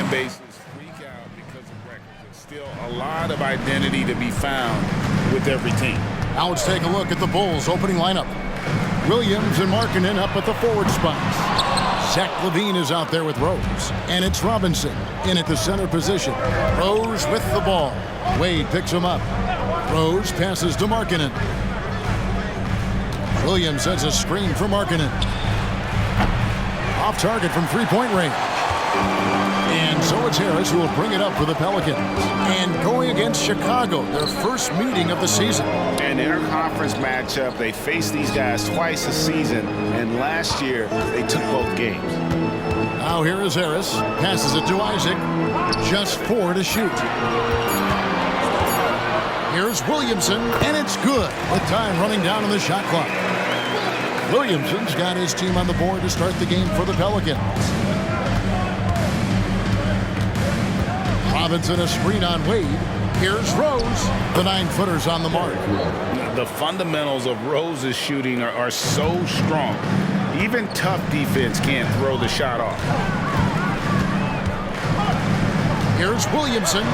fan bases freak out because of records. There's still a lot of identity to be found with every team. Now let's take a look at the Bulls' opening lineup. Williams and Markkanen up at the forward spots. Zach LaVine is out there with Rose. And it's Robinson in at the center position. Rose with the ball. Wade picks him up. Rose passes to Markkanen. Williams sets a screen for Markkanen. Off target from three-point range. And so it's Harris who will bring it up for the Pelicans. And going against Chicago, their first meeting of the season. And in their conference matchup, they faced these guys twice a season. And last year, they took both games. Now here is Harris. Passes it to Isaac. Just 4 to shoot. Here's Williamson, and it's good. With time running down on the shot clock. Williamson's got his team on the board to start the game for the Pelicans. Robinson a screen on Wade. Here's Rose. The 9-footer's on the mark. The fundamentals of Rose's shooting are so strong. Even tough defense can't throw the shot off. Here's Williamson.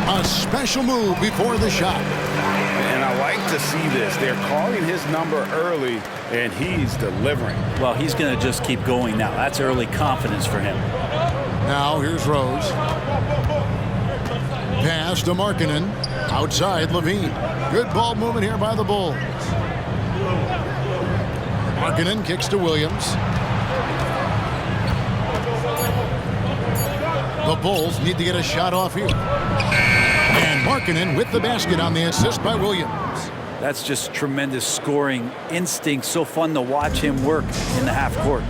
A special move before the shot. And I like to see this. They're calling his number early, and he's delivering. Well, he's going to just keep going now. That's early confidence for him. Now here's Rose. Pass to Markkanen. Outside LaVine. Good ball movement here by the Bulls. Markkanen kicks to Williams. The Bulls need to get a shot off here. And Markkanen with the basket on the assist by Williams. That's just tremendous scoring instinct. So fun to watch him work in the half court.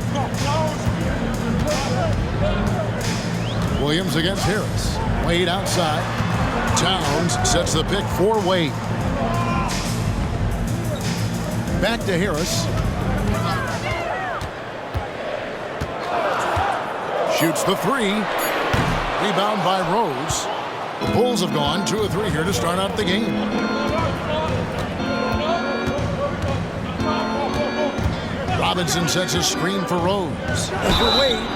Williams against Harris. Wade outside. Towns sets the pick for Wade. Back to Harris. Shoots the 3. Rebound by Rose. The Bulls have gone 2 of 3 here to start out the game. Robinson sets a screen for Rose. For Wade.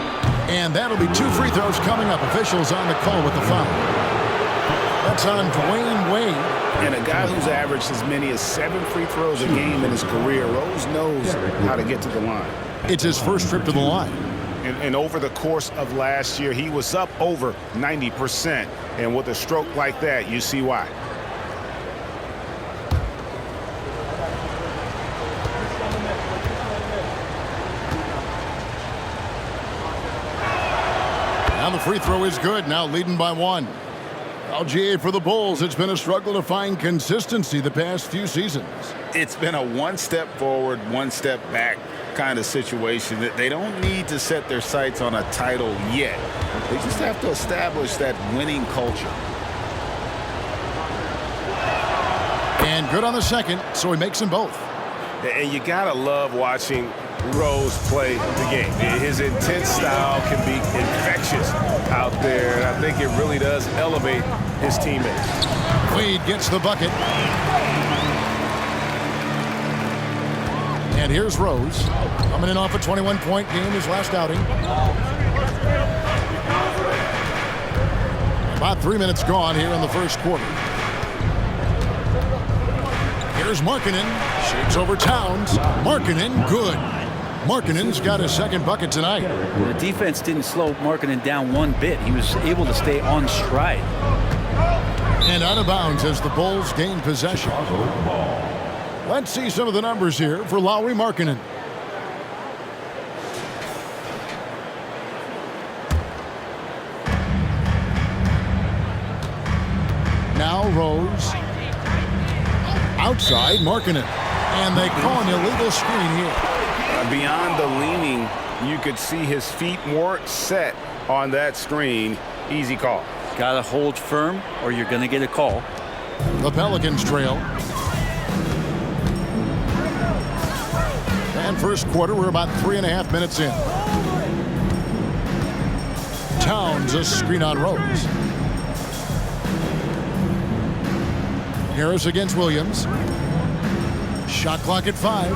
And that'll be 2 free throws coming up. Officials on the call with the foul. That's on Dwayne Wade. And a guy who's averaged as many as 7 free throws a game in his career. Rose knows how to get to the line. It's his first trip to the line. And over the course of last year, he was up over 90%. And with a stroke like that, you see why. Now the free throw is good. Now leading by 1. LGA for the Bulls. It's been a struggle to find consistency the past few seasons. It's been a 1 step forward, 1 step back kind of situation. That they don't need to set their sights on a title yet. They just have to establish that winning culture. And good on the second, so he makes them both. And you gotta love watching Rose play the game. His intense style can be infectious out there, and I think it really does elevate his teammates. Wade gets the bucket. And here's Rose, coming in off a 21-point game his last outing. About 3 minutes gone here in the first quarter. Here's Markkanen, shakes over Towns. Markkanen, good. Markkanen's got his second bucket tonight. The defense didn't slow Markkanen down one bit. He was able to stay on stride. And out of bounds as the Bulls gain possession. Let's see some of the numbers here for Lauri Markkanen. Now Rose. Outside Markkanen. And they call an illegal screen here. Beyond the leaning, you could see his feet weren't set on that screen. Easy call. Gotta hold firm or you're gonna get a call. The Pelicans trail. And first quarter, we're about 3.5 minutes in. Towns a screen on Rose. Harris against Williams. Shot clock at 5.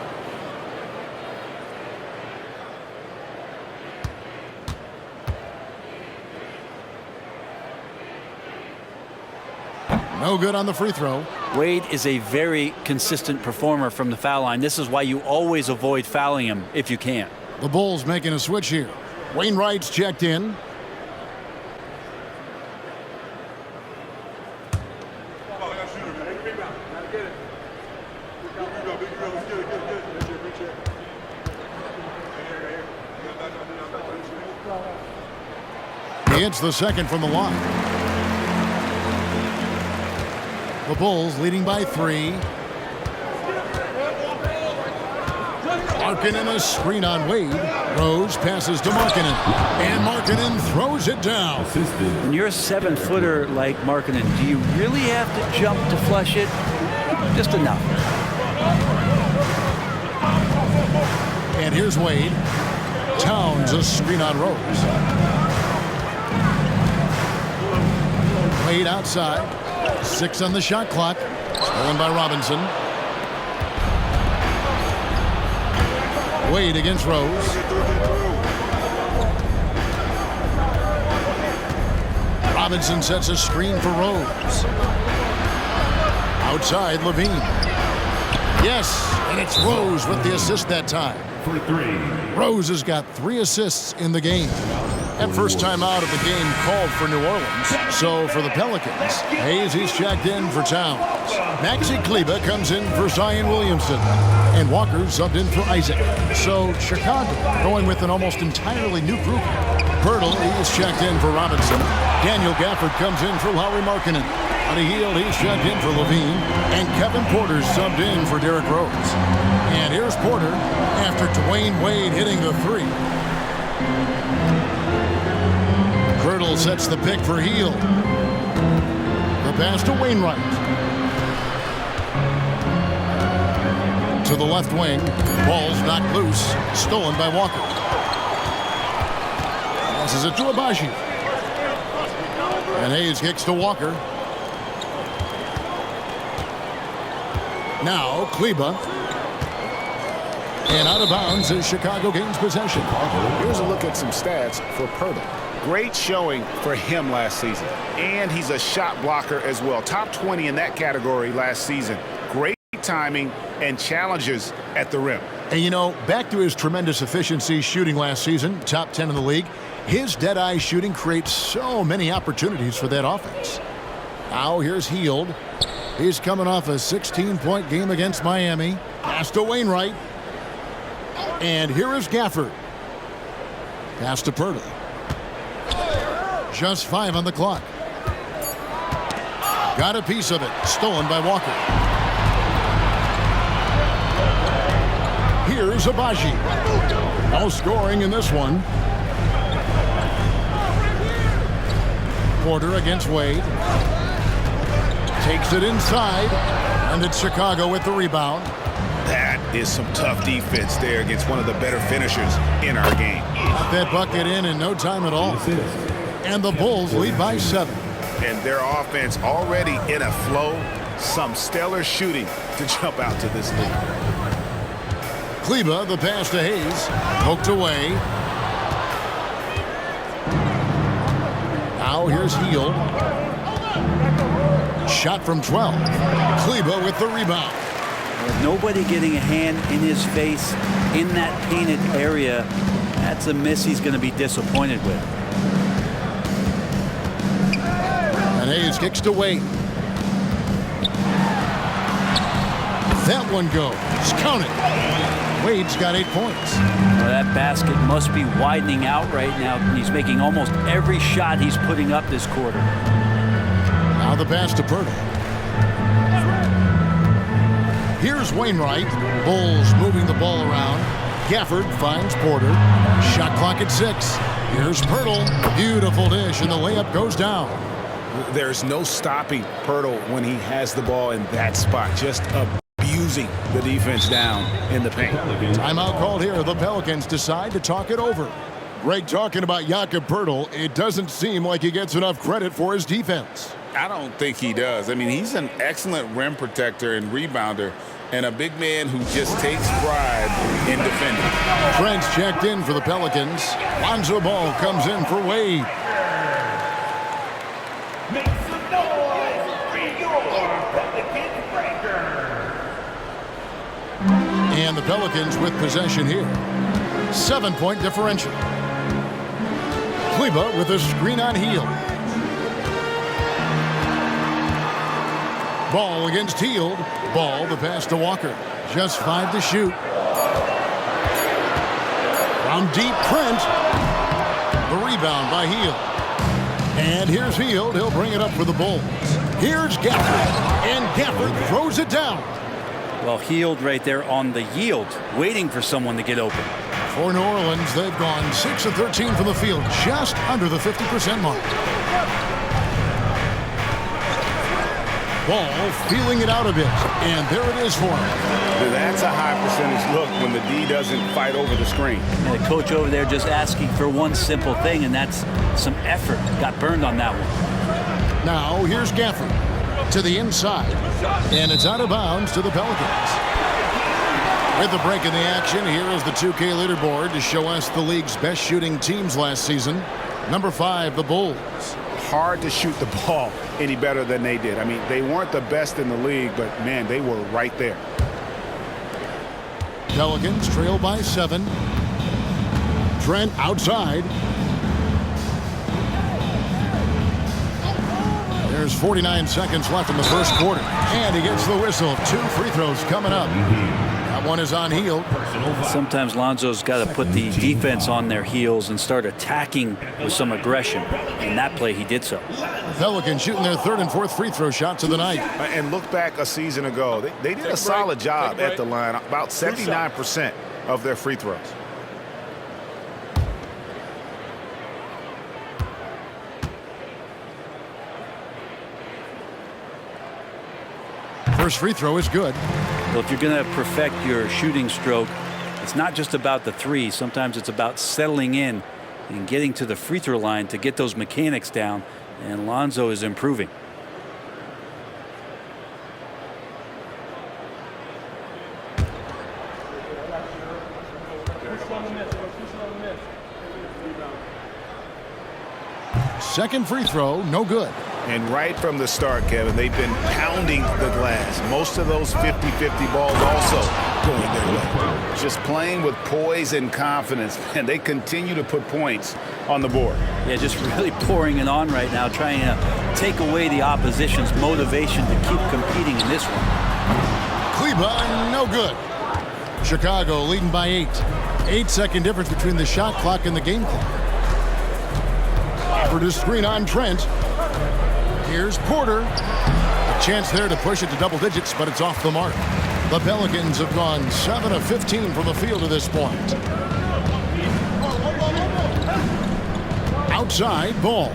No good on the free throw. Wade is a very consistent performer from the foul line. This is why you always avoid fouling him if you can. The Bulls making a switch here. Wainwright's checked in. He hits the second from the line. The Bulls leading by 3. Markkanen a screen on Wade. Rose passes to Markkanen. And Markkanen throws it down. When you're a 7-footer like Markkanen, do you really have to jump to flush it? Just enough. And here's Wade. Towns a screen on Rose. Wade outside. 6 on the shot clock. Stolen by Robinson. Wade against Rose. Robinson sets a screen for Rose. Outside, Levine. Yes, and it's Rose with the assist that time. For 3. Rose has got 3 assists in the game. That first time out of the game called for New Orleans. So for the Pelicans, Hayes, he's checked in for Towns. Maxi Kleber comes in for Zion Williamson. And Walker subbed in for Isaac. So Chicago going with an almost entirely new group. Pirtle, he's checked in for Robinson. Daniel Gafford comes in for Lauri Markkanen. Buddy Hield, he's checked in for Levine. And Kevin Porter subbed in for Derrick Rose. And here's Porter after Dwayne Wade hitting the 3. Pirtle sets the pick for Hield. The pass to Wainwright. To the left wing. Ball's knocked loose. Stolen by Walker. Passes it to Abaji. And Hayes kicks to Walker. Now Kleber. And out of bounds as Chicago gains possession. Here's a look at some stats for Pirtle. Great showing for him last season. And he's a shot blocker as well. Top 20 in that category last season. Great timing and challenges at the rim. And you know, back to his tremendous efficiency shooting last season, top 10 in the league, his dead-eye shooting creates so many opportunities for that offense. Now here's Hield. He's coming off a 16-point game against Miami. Pass to Wainwright. And here is Gafford. Pass to Pirtle. Just 5 on the clock. Got a piece of it. Stolen by Walker. Here's Abaji. No scoring in this one. Porter against Wade. Takes it inside. And it's Chicago with the rebound. That is some tough defense there against one of the better finishers in our game. Got that bucket in no time at all. And the Bulls lead by 7. And their offense already in a flow. Some stellar shooting to jump out to this lead. Kleber, the pass to Hayes. Poked away. Now here's Hield. Shot from 12. Kleber with the rebound. With nobody getting a hand in his face in that painted area, that's a miss he's going to be disappointed with. And Hayes kicks to Wade. That one goes. Count it. Wade's got 8 points. Well, that basket must be widening out right now. He's making almost every shot he's putting up this quarter. Now the pass to Pirtle. Here's Wainwright. Bulls moving the ball around. Gafford finds Porter. Shot clock at 6. Here's Pirtle. Beautiful dish, and the layup goes down. There's no stopping Pirtle when he has the ball in that spot. Just abusing the defense down in the paint. Timeout called here. The Pelicans decide to talk it over. Greg talking about Jakob Pirtle. It doesn't seem like he gets enough credit for his defense. I don't think he does. I mean, he's an excellent rim protector and rebounder, and a big man who just takes pride in defending. Trent's checked in for the Pelicans. Lonzo Ball comes in for Wade. Make some noise for your And the Pelicans with possession here. 7-point differential. Kleba with a screen on Hield. Ball against Hield. Ball, the pass to Walker. Just 5 to shoot. From deep, Trent. The rebound by Hield. And here's Hield. He'll bring it up for the Bulls. Here's Gafford. And Gafford throws it down. Well, Hield right there on the yield, waiting for someone to get open. For New Orleans, they've gone 6 of 13 from the field, just under the 50% mark. Ball feeling it out a bit, and there it is for him. That's a high percentage look when the D doesn't fight over the screen. And the coach over there just asking for one simple thing, and that's some effort. Got burned on that one. Now here's Gafford to the inside, and it's out of bounds to the Pelicans. With the break in the action, here is the 2K leaderboard to show us the league's best shooting teams last season. Number 5, the Bulls. Hard to shoot the ball any better than they did. I mean, they weren't the best in the league, but man, they were right there. Pelicans trail by 7. Trent outside. There's 49 seconds left in the first quarter. And he gets the whistle. 2 free throws coming up. That one is on Hield. Sometimes Lonzo's got to put the defense on their heels and start attacking with some aggression. In that play, he did so. Pelicans shooting their 3rd and 4th free throw shots of the night. And look back a season ago. They did a solid job at the line. About 79% of their free throws. First free throw is good. Well, if you're going to perfect your shooting stroke, it's not just about the three. Sometimes it's about settling in and getting to the free throw line to get those mechanics down. And Lonzo is improving. Second free throw, no good. And right from the start, Kevin, they've been pounding the glass. Most of those 50-50 balls also going their way. Just playing with poise and confidence, and they continue to put points on the board. Yeah, just really pouring it on right now, trying to take away the opposition's motivation to keep competing in this one. Kleba, no good. Chicago leading by 8. 8-second difference between the shot clock and the game clock. Offered a screen on Trent. Here's Porter. A chance there to push it to double digits, but it's off the mark. The Pelicans have gone 7 of 15 from the field to this point. Outside, Ball.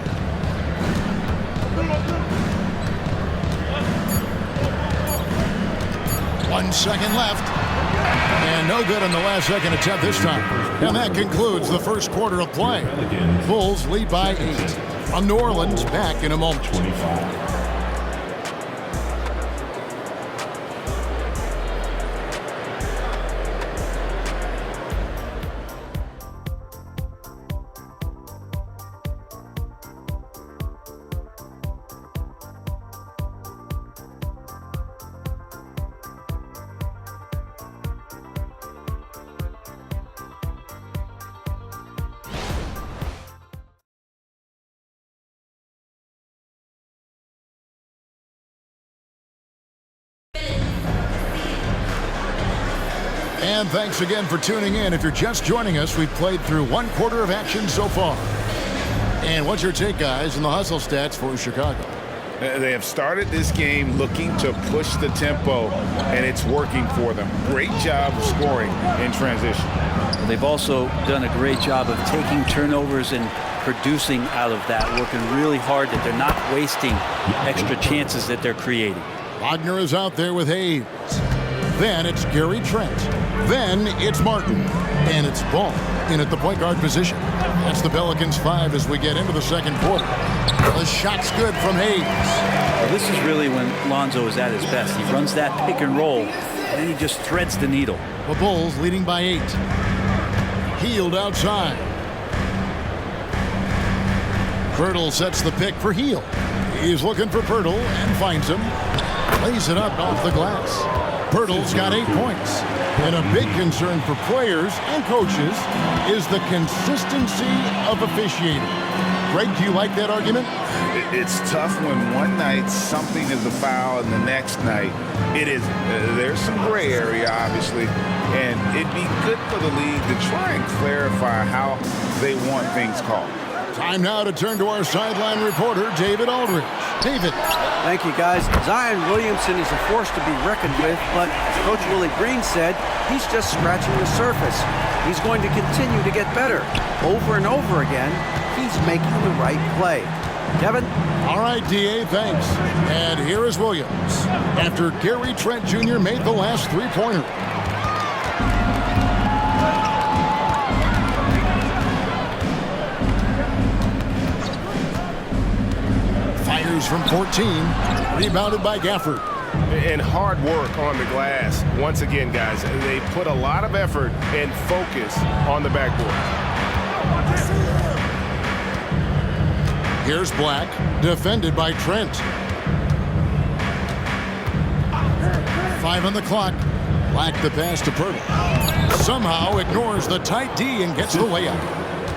1 second left. And no good on the last second attempt this time. And that concludes the first quarter of play. Bulls lead by 8. On New Orleans, back in a moment. 25. And thanks again for tuning in. If you're just joining us, we've played through 1 quarter of action so far. And what's your take, guys, in the hustle stats for Chicago? They have started this game looking to push the tempo, and it's working for them. Great job of scoring in transition. They've also done a great job of taking turnovers and producing out of that, working really hard that they're not wasting extra chances that they're creating. Wagner is out there with Hayes. Then it's Gary Trent. Then it's Martin. And it's Ball in at the point guard position. That's the Pelicans 5 as we get into the second quarter. The shot's good from Hayes. Well, this is really when Lonzo is at his best. He runs that pick and roll, and he just threads the needle. The Bulls leading by 8. Hield outside. Pirtle sets the pick for Hield. He's looking for Pirtle and finds him. Lays it up off the glass. Pirtle's got 8 points. And a big concern for players and coaches is the consistency of officiating. Greg, do you like that argument? It's tough when one night something is a foul and the next night it is. There's some gray area, obviously, and it'd be good for the league to try and clarify how they want things called. Time now to turn to our sideline reporter, David Aldridge. David. Thank you, guys. Zion Williamson is a force to be reckoned with, but as Coach Willie Green said, he's just scratching the surface. He's going to continue to get better. Over and over again, he's making the right play. Kevin? All right, D.A., thanks. And here is Williams after Gary Trent Jr. made the last three-pointer. Fires from 14, rebounded by Gafford. And hard work on the glass. Once again, guys, they put a lot of effort and focus on the backboard. Here's Black, defended by Trent. 5 on the clock. Black the pass to Pirtle. Somehow ignores the tight D and gets the layup.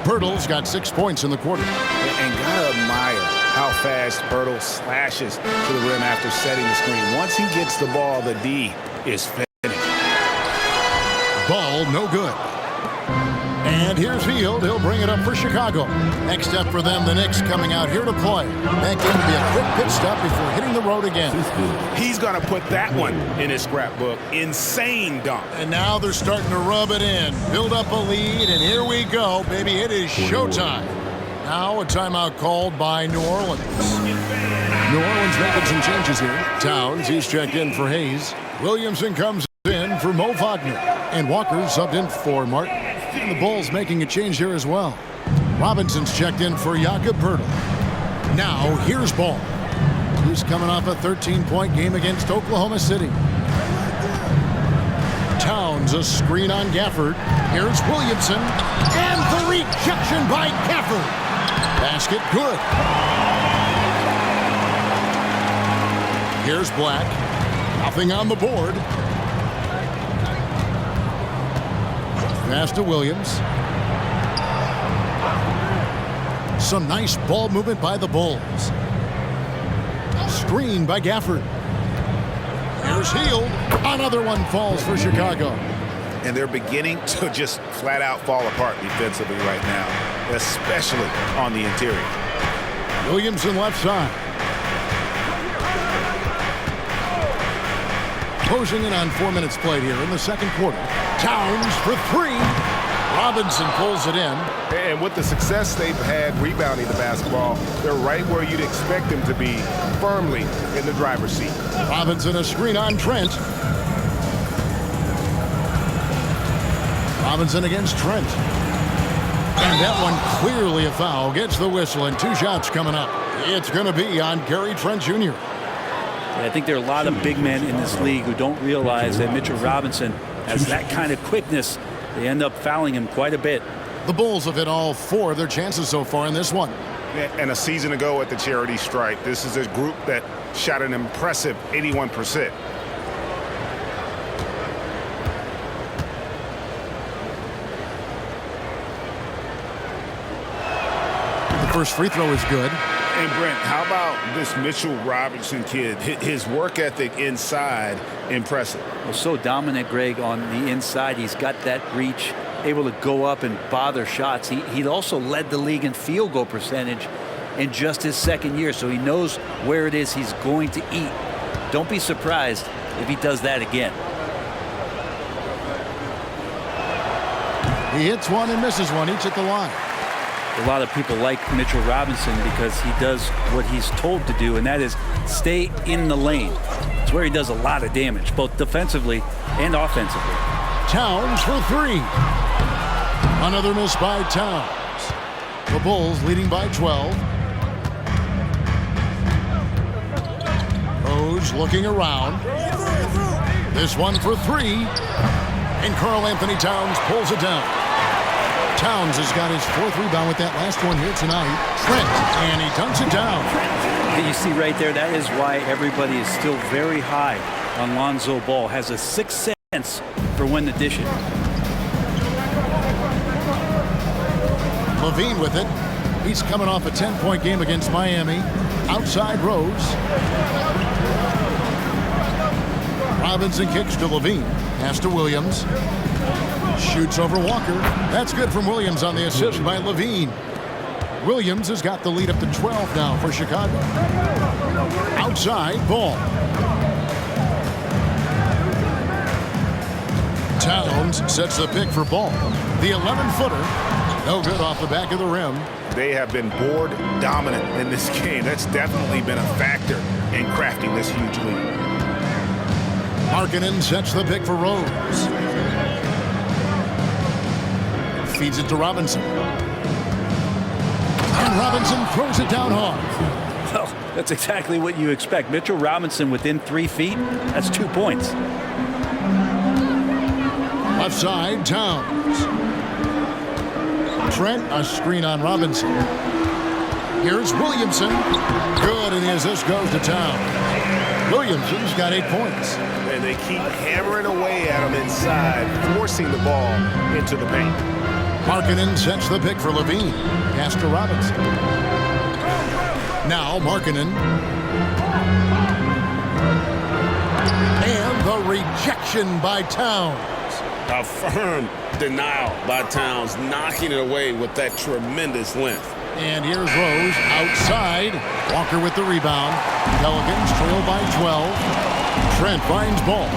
Pirtle's got 6 points in the quarter. And gotta admire how fast Pirtle slashes to the rim after setting the screen. Once he gets the ball, the D is finished. Ball no good. And here's Hield. He'll bring it up for Chicago. Next up for them, the Knicks coming out here to play. That game to be a quick pit stop before hitting the road again. He's going to put that one in his scrapbook. Insane dunk. And now they're starting to rub it in. Build up a lead, and here we go, baby. It is showtime. Now a timeout called by New Orleans. New Orleans making some changes here. Towns, he's checked in for Hayes. Williamson comes in for Mo Wagner. And Walker subbed in for Martin. And the Bulls making a change here as well. Robinson's checked in for Jakob Poeltl. Now here's Ball. He's coming off a 13-point game against Oklahoma City. Towns a screen on Gafford. Here's Williamson. And the rejection by Gafford. Basket good. Here's Black. Nothing on the board. Pass to Williams. Some nice ball movement by the Bulls. Screen by Gafford. Here's Hield. Another one falls for Chicago. And they're beginning to just flat out fall apart defensively right now, especially on the interior. Williamson left side. Closing in on 4 minutes played here in the second quarter. Towns for 3. Robinson pulls it in. And with the success they've had rebounding the basketball, they're right where you'd expect them to be, firmly in the driver's seat. Robinson a screen on Trent. Robinson against Trent. And that one clearly a foul. Gets the whistle and 2 shots coming up. It's going to be on Gary Trent Jr. I think there are a lot of big men in this league who don't realize that Mitchell Robinson has that kind of quickness. They end up fouling him quite a bit. The Bulls have hit all 4 of their chances so far in this one. And a season ago at the charity stripe, this is a group that shot an impressive 81%. The first free throw is good. And Brent, how about this Mitchell Robinson kid? His work ethic inside, impressive. Well, so dominant, Greg, on the inside. He's got that reach, able to go up and bother shots. He also led the league in field goal percentage in just his second year, so he knows where it is he's going to eat. Don't be surprised if he does that again. He hits one and misses one, each at the line. A lot of people like Mitchell Robinson because he does what he's told to do, and that is stay in the lane. It's where he does a lot of damage, both defensively and offensively. Towns for 3. Another miss by Towns. The Bulls leading by 12. Rose looking around. This one for 3. And Karl Anthony Towns pulls it down. Towns has got his 4th rebound with that last one here tonight. Trent, and he dunks it down. You see right there, that is why everybody is still very high on Lonzo Ball. Has a sixth sense for when to dish it. Levine with it. He's coming off a 10-point game against Miami. Outside Rose. Robinson kicks to Levine. Pass to Williams. Shoots over Walker. That's good from Williams on the assist by Levine. Williams has got the lead up to 12 now for Chicago. Outside, Ball. Towns sets the pick for Ball. The 11-footer. No good off the back of the rim. They have been board dominant in this game. That's definitely been a factor in crafting this huge lead. Markkanen sets the pick for Rose. Feeds it to Robinson. And Robinson throws it down hard. Well, that's exactly what you expect. Mitchell Robinson within 3 feet. That's 2 points. Left side, Towns. Trent, a screen on Robinson. Here's Williamson. Good, and the assist goes to Towns. Williamson's got 8 points. And they keep hammering away at him inside, forcing the ball into the paint. Markkanen sets the pick for Levine. Pass to Robinson. Now Markkanen. And the rejection by Towns. A firm denial by Towns, knocking it away with that tremendous length. And here's Rose outside. Walker with the rebound. Pelicans trail by 12. Trent finds Ball.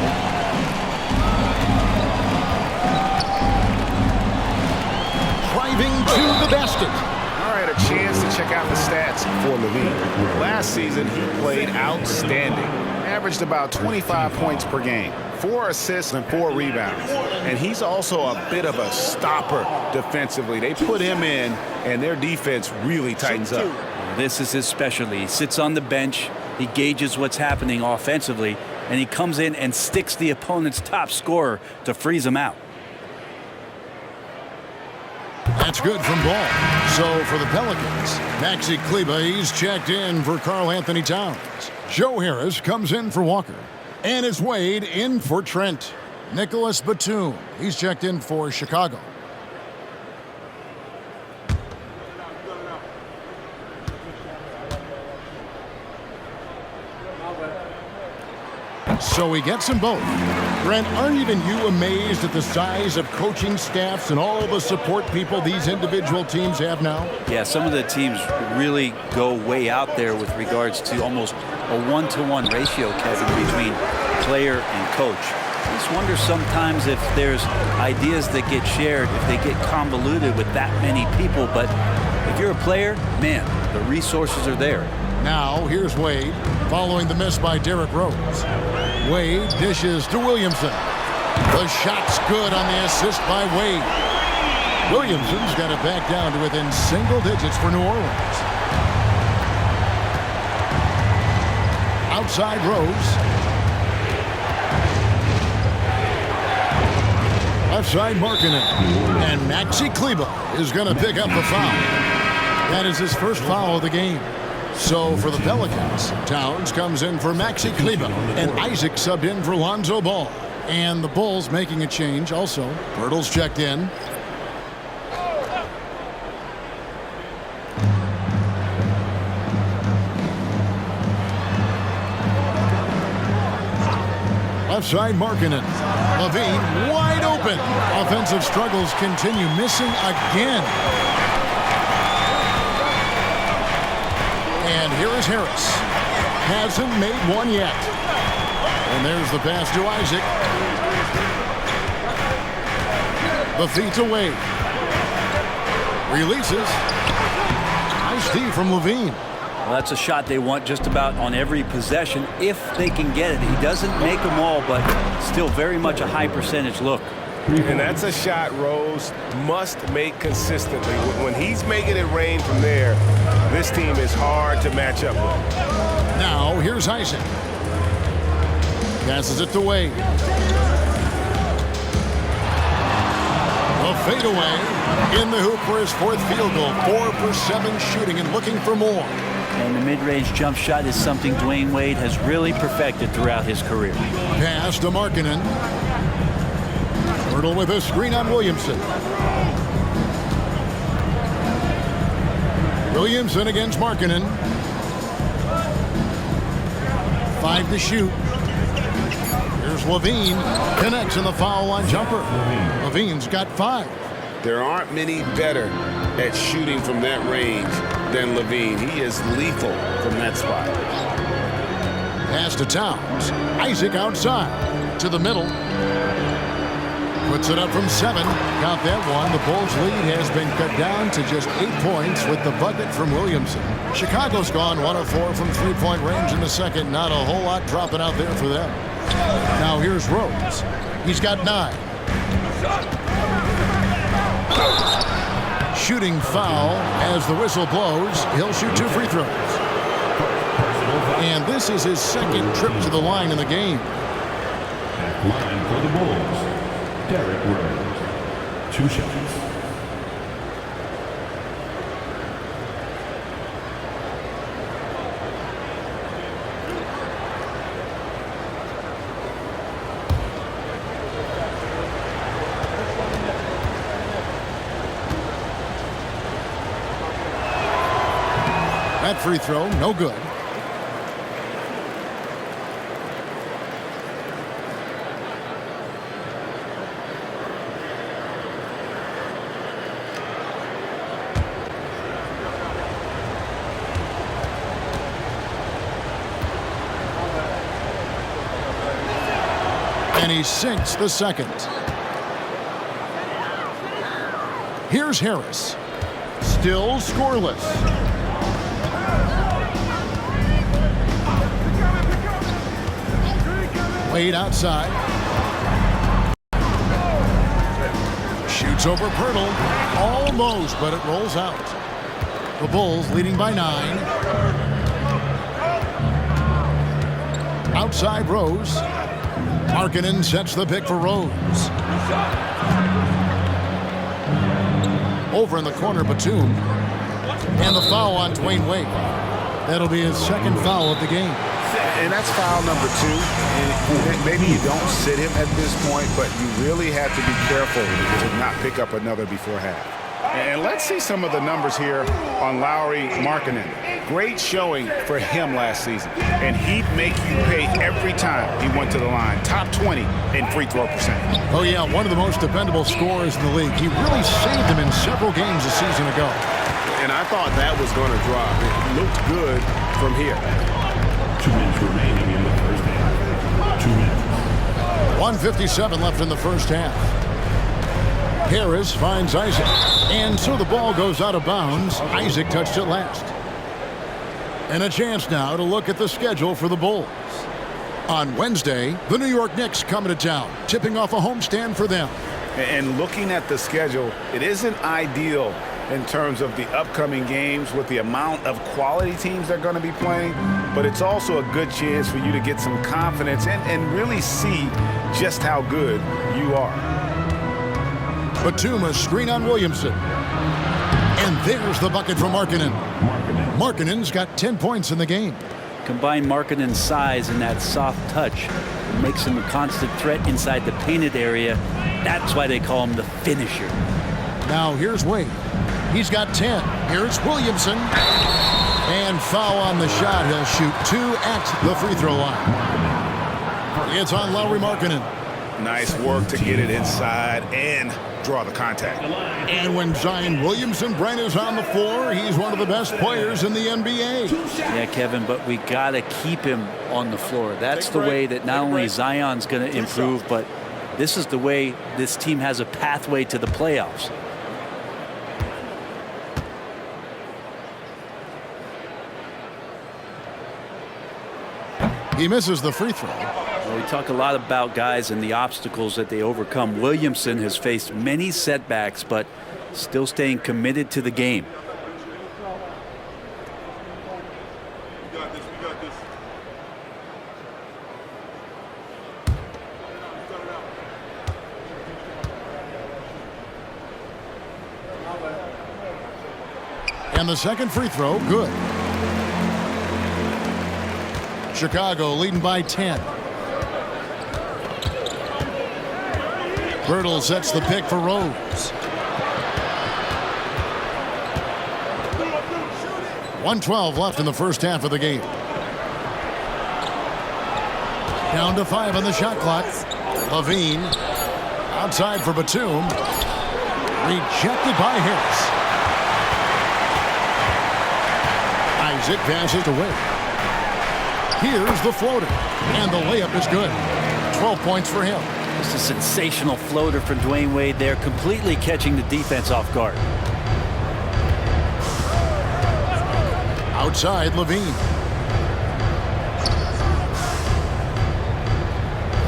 Driving to the basket. All right, a chance to check out the stats for Levine. Last season, he played outstanding. Averaged about 25 points per game, 4 assists and 4 rebounds. And he's also a bit of a stopper defensively. They put him in, and their defense really tightens up. This is his specialty. He sits on the bench. He gauges what's happening offensively, and he comes in and sticks the opponent's top scorer to freeze him out. That's good from Ball. So for the Pelicans, Maxi Kleber, he's checked in for Karl Anthony Towns. Joe Harris comes in for Walker. And it's Wade in for Trent. Nicholas Batum, he's checked in for Chicago. So he gets them both. Brent, aren't even you amazed at the size of coaching staffs and all the support people these individual teams have now? Yeah, some of the teams really go way out there with regards to almost a 1-to-1 ratio, Kevin, between player and coach. I just wonder sometimes if there's ideas that get shared, if they get convoluted with that many people. But if you're a player, man, the resources are there. Now, here's Wade, following the miss by Derrick Rose. Wade dishes to Williamson. The shot's good on the assist by Wade. Williamson's got it back down to within single digits for New Orleans. Outside Rose. Left side Markkanen. And Maxi Kleber is going to pick up the foul. That is his first foul of the game. So for the Pelicans, Towns comes in for Maxi Kleber, and Isaac subbed in for Lonzo Ball. And the Bulls making a change also. Pirtle's checked in. Left side Markkanen. Levine wide open. Offensive struggles continue, missing again. And here is Harris. Hasn't made one yet. And there's the pass to Isaac. The feet away. Releases. Nice D from Levine. Well, that's a shot they want just about on every possession if they can get it. He doesn't make them all, but still very much a high percentage look. And that's a shot Rose must make consistently. When he's making it rain from there, this team is hard to match up with. Now, here's Isaac. Passes it to Wade. The fadeaway in the hoop for his fourth field goal. 4 for 7 shooting and looking for more. And the mid-range jump shot is something Dwayne Wade has really perfected throughout his career. Pass to Markkanen. Hurdle with a screen on Williamson. Williamson against Markkanen. 5 to shoot. Here's Levine. Connects in the foul line jumper. Levine's got 5. There aren't many better at shooting from that range than Levine. He is lethal from that spot. Pass to Towns. Isaac outside. To the middle. Puts it up from 7. Count that one. The Bulls' lead has been cut down to just 8 points with the bucket from Williamson. Chicago's gone 1 of 4 from three-point range in the second. Not a whole lot dropping out there for them. Now here's Rose. He's got 9. Shooting foul as the whistle blows. He'll shoot 2 free throws. And this is his second trip to the line in the game. At line for the Bulls, Derrick Rose. 2 shots. That free throw, no good. And he sinks the second. Here's Harris. Still scoreless. Wade outside. Shoots over Pirtle. Almost, but it rolls out. The Bulls leading by 9. Outside Rose. Markkanen sets the pick for Rose. Over in the corner, Batum. And the foul on Dwayne Wade. That'll be his second foul of the game. And that's foul number 2. And maybe you don't sit him at this point, but you really have to be careful to not pick up another before half. And let's see some of the numbers here on Lauri Markkanen. Great showing for him last season. And he'd make you pay every time he went to the line. Top 20 in free throw percentage. Oh, yeah, one of the most dependable scorers in the league. He really saved them in several games a season ago. And I thought that was going to drop. It looked good from here. 2 minutes remaining in the first half. 2 minutes. 1:57 left in the first half. Harris finds Isaac. And so the ball goes out of bounds. Isaac touched it last. And a chance now to look at the schedule for the Bulls. On Wednesday, the New York Knicks coming to town, tipping off a homestand for them. And looking at the schedule, it isn't ideal in terms of the upcoming games with the amount of quality teams they're going to be playing, but it's also a good chance for you to get some confidence and really see just how good you are. Batum, a screen on Williamson. And there's the bucket from Markkanen. Markkanen's got 10 points in the game. Combine Markkanen's size and that soft touch. It makes him a constant threat inside the painted area. That's why they call him the finisher. Now here's Wade. He's got 10. Here's Williamson. And foul on the shot. He'll shoot 2 at the free throw line. It's on Lauri Markkanen. Nice work to get it inside and draw the contact. And when Zion Williamson, Brent, is on the floor, he's one of the best players in the NBA. Yeah, Kevin, but we got to keep him on the floor. That's the way that not only Zion's going to improve, but this is the way this team has a pathway to the playoffs. He misses the free throw. Well, we talk a lot about guys and the obstacles that they overcome. Williamson has faced many setbacks, but still staying committed to the game. We got this. And the second free throw, good. Chicago leading by 10. Bertle sets the pick for Rose. 1:12 left in the first half of the game. Down to 5 on the shot clock. Levine outside for Batum. Rejected by Harris. Isaac passes away. Here's the floater. And the layup is good. 12 points for him. It's a sensational floater from Dwayne Wade there, completely catching the defense off guard. Outside, Levine.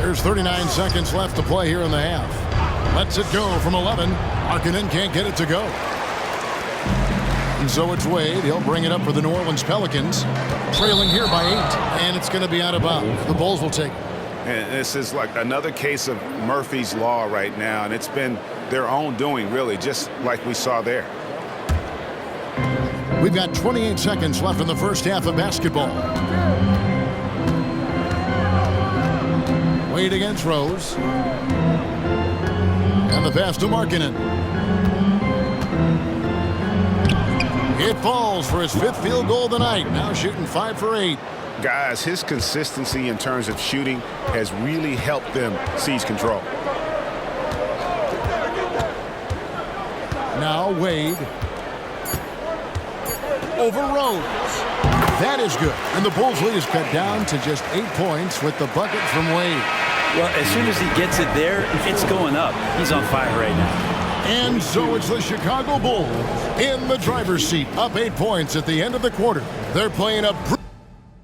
There's 39 seconds left to play here in the half. Lets it go from 11. Markkanen can't get it to go. And so it's Wade. He'll bring it up for the New Orleans Pelicans. Trailing here by 8. And it's going to be out of bounds. The Bulls will take it. And this is like another case of Murphy's Law right now. And it's been their own doing, really, just like we saw there. We've got 28 seconds left in the first half of basketball. Wade against Rose. And the pass to Markkanen. It falls for his 5th field goal of the night. Now shooting 5 for 8. Guys, his consistency in terms of shooting has really helped them seize control. Now Wade. Over Rose. That is good. And the Bulls lead is cut down to just 8 points with the bucket from Wade. Well, as soon as he gets it there, it's going up. He's on fire right now. And so it's the Chicago Bulls in the driver's seat, up 8 points at the end of the quarter. They're playing a